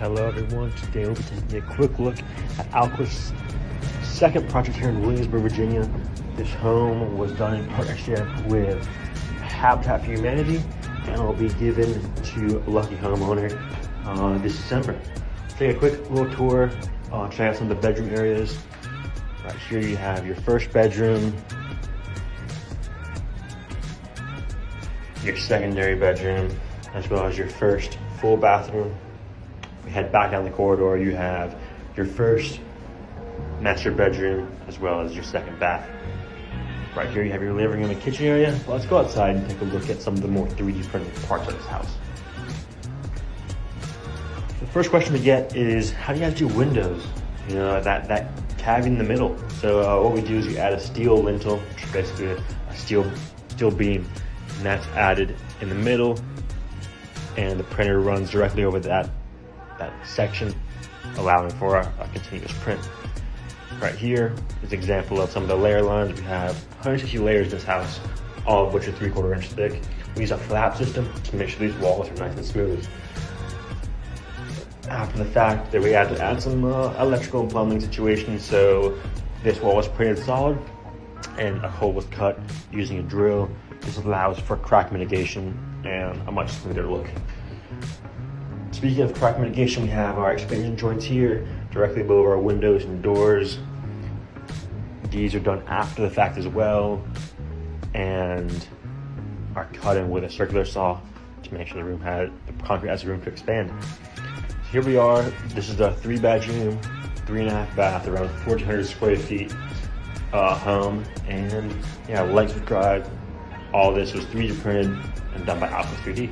Hello everyone, today we'll be taking a quick look at Alquist's second project here in Williamsburg, Virginia. This home was done in partnership with Habitat for Humanity and will be given to a lucky homeowner this December. Take a quick little tour, check out some of the bedroom areas. Right here you have your first bedroom, your secondary bedroom, as well as your first full bathroom. We head back down the corridor, you have your first master bedroom as well as your second bath. Right here you have your living room and kitchen area. Let's go outside and take a look at some of the more 3D printed parts of this house. The first question we get is, how do you guys do windows? You know, that cavity in the middle. So what we do is we add a steel lintel, which is basically a steel beam, and that's added in the middle, and the printer runs directly over that section, allowing for a continuous print. Right here is an example of some of the layer lines. We have 160 layers in this house, all of which are 3/4 inch thick. We use a flap system to make sure these walls are nice and smooth. After the fact, that we had to add some electrical and plumbing situations, so this wall was printed solid and a hole was cut using a drill. This allows for crack mitigation and a much smoother look. Speaking of crack mitigation, we have our expansion joints here, directly below our windows and doors. These are done after the fact as well, and are cut in with a circular saw to make sure the concrete has room to expand. So here we are. This is a 3-bedroom, 3.5 bath, around 1,400 square feet home, and yeah, length of drive. All this was 3D printed and done by Alquist 3D.